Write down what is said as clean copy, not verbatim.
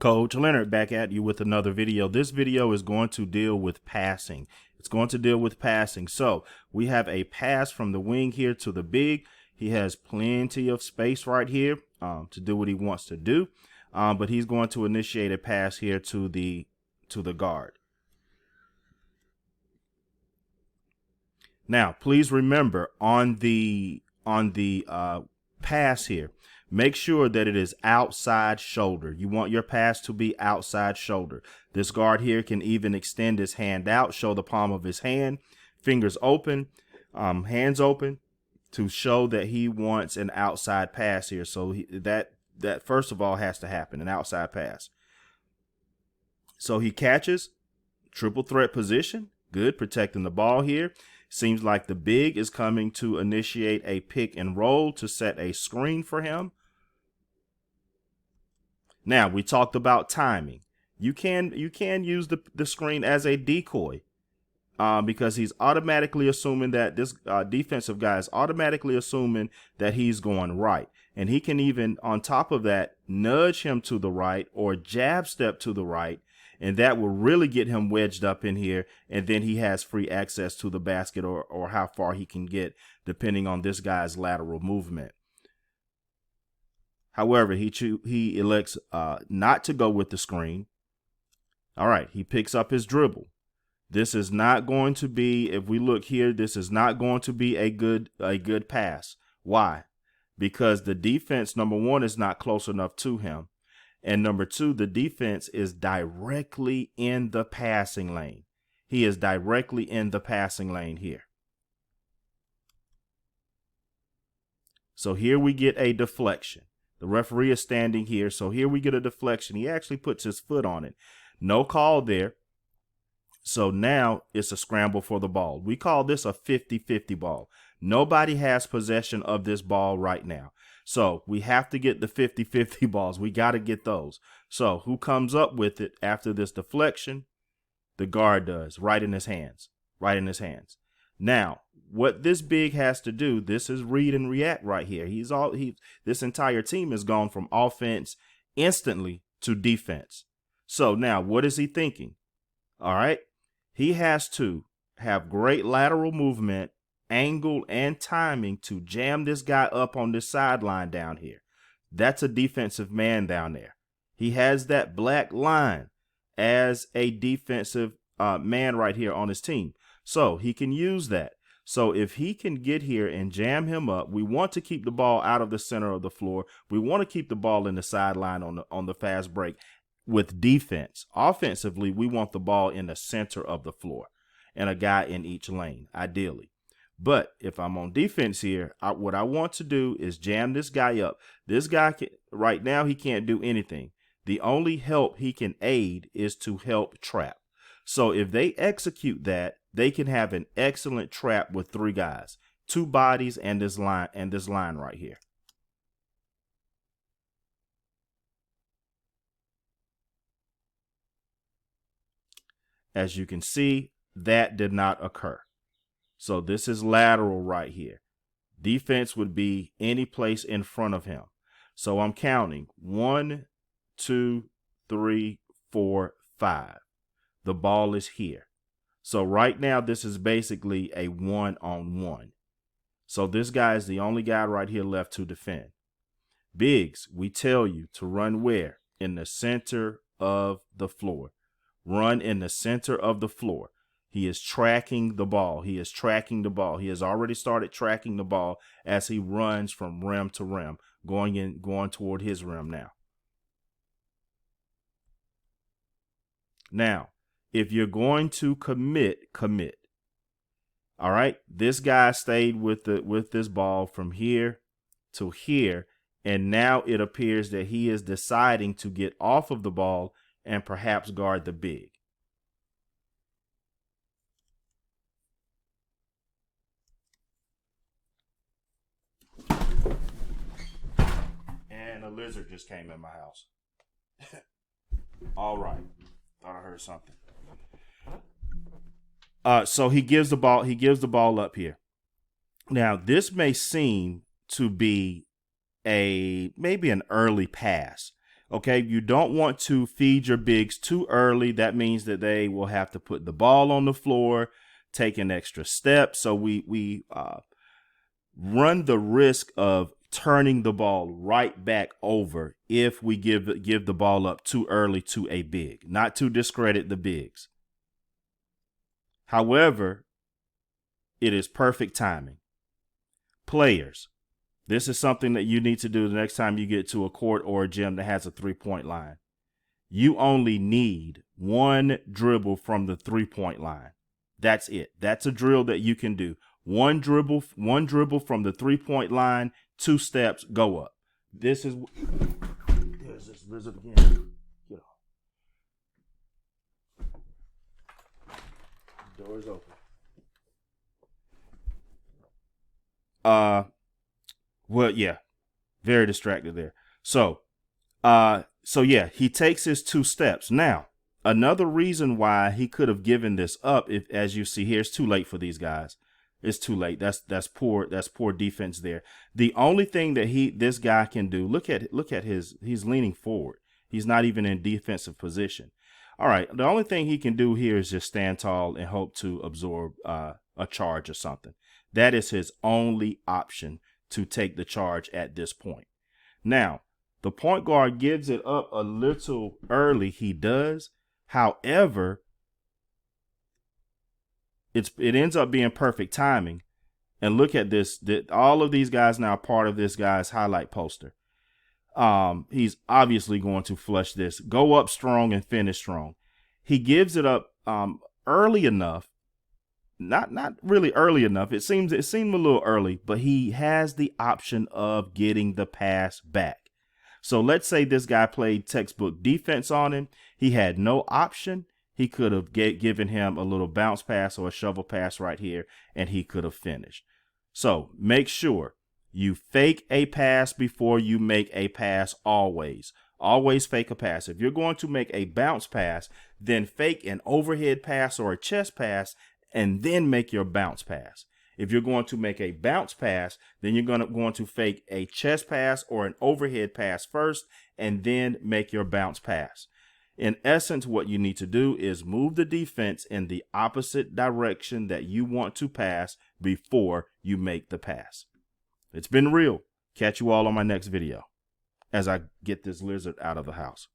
Coach Leonard back at you with another video. This video is going to deal with passing. It's going to deal with passing. So we have a pass from the wing here to the big. He has plenty of space right here to do what he wants to do. But he's going to initiate a pass here to the guard. Now, please remember on the pass here, make sure that it is outside shoulder. You want your pass to be outside shoulder. This guard here can even extend his hand out, show the palm of his hand, fingers open, hands open, to show that he wants an outside pass here. So that first of all has to happen, an outside pass. So he catches, triple threat position, good, protecting the ball here. Seems like the big is coming to initiate a pick and roll to set a screen for him. Now, we talked about timing. You can use the screen as a decoy because he's automatically assuming that this defensive guy is automatically assuming that he's going right. And he can even, on top of that, nudge him to the right or jab step to the right. And that will really get him wedged up in here. And then he has free access to the basket or how far he can get, depending on this guy's lateral movement. However, he elects not to go with the screen. All right, he picks up his dribble. This is not going to be, if we look here, this is not going to be a good pass. Why? Because the defense, number one, is not close enough to him. And number two, the defense is directly in the passing lane. He is directly in the passing lane here. So here we get a deflection. The referee is standing here. So here we get a deflection. He actually puts his foot on it. No call there. So now it's a scramble for the ball. We call this a 50-50 ball. Nobody has possession of this ball right now. So we have to get the 50-50 balls. We got to get those. So who comes up with it after this deflection? The guard does, right in his hands, right in his hands. Now, what this big has to do, this is read and react right here. This entire team has gone from offense instantly to defense. So now what is he thinking? All right. He has to have great lateral movement, angle, and timing to jam this guy up on this sideline down here. That's a defensive man down there. He has that black line as a defensive man right here on his team. So he can use that. So if he can get here and jam him up, we want to keep the ball out of the center of the floor. We want to keep the ball in the sideline on the fast break with defense. Offensively, we want the ball in the center of the floor and a guy in each lane, ideally. But if I'm on defense here, what I want to do is jam this guy up. This guy, right now, he can't do anything. The only help he can aid is to help trap. So if they execute that, they can have an excellent trap with three guys, two bodies and this line right here. As you can see, that did not occur. So this is lateral right here. Defense would be any place in front of him. So I'm counting 1, 2, 3, 4, 5. The ball is here. So right now, this is basically a 1-on-1. So this guy is the only guy right here left to defend. Bigs, we tell you to run where? In the center of the floor. Run in the center of the floor. He is tracking the ball. He is tracking the ball. He has already started tracking the ball as he runs from rim to rim, going toward his rim now. Now, if you're going to commit. All right. This guy stayed with this ball from here to here, and now it appears that he is deciding to get off of the ball and perhaps guard the big. And a lizard just came in my house. All right. Thought I heard something. So he gives the ball up here. Now, this may seem to be maybe an early pass. Okay, you don't want to feed your bigs too early. That means that they will have to put the ball on the floor, take an extra step. So we run the risk of turning the ball right back over if we give the ball up too early to a big, not to discredit the bigs. However, it is perfect timing. Players, this is something that you need to do the next time you get to a court or a gym that has a 3-point line. You only need one dribble from the 3-point line. That's it. That's a drill that you can do. One dribble from the 3-point line, 2 steps, go up. There's this lizard again. Get off. Door's open. Well, yeah, very distracted there. So yeah, he takes his 2 steps. Now, another reason why he could have given this up, if, as you see here, it's too late for these guys. It's too late. That's poor defense there. The only thing that this guy can do, look at he's leaning forward. He's not even in defensive position. All right, the only thing he can do here is just stand tall and hope to absorb a charge or something. That is his only option to take the charge at this point. Now, the point guard gives it up a little early. He does. However, it ends up being perfect timing. And look at this. All of these guys now are part of this guy's highlight poster. He's obviously going to flush this. Go up strong and finish strong. He gives it up early enough. Not really early enough. It seemed a little early, but he has the option of getting the pass back. So let's say this guy played textbook defense on him. He had no option. He could have given him a little bounce pass or a shovel pass right here, and he could have finished. So make sure you fake a pass before you make a pass always. Always fake a pass. If you're going to make a bounce pass, then fake an overhead pass or a chest pass and then make your bounce pass. If you're going to make a bounce pass, then you're going to fake a chest pass or an overhead pass first and then make your bounce pass. In essence, what you need to do is move the defense in the opposite direction that you want to pass before you make the pass. It's been real. Catch you all on my next video as I get this lizard out of the house.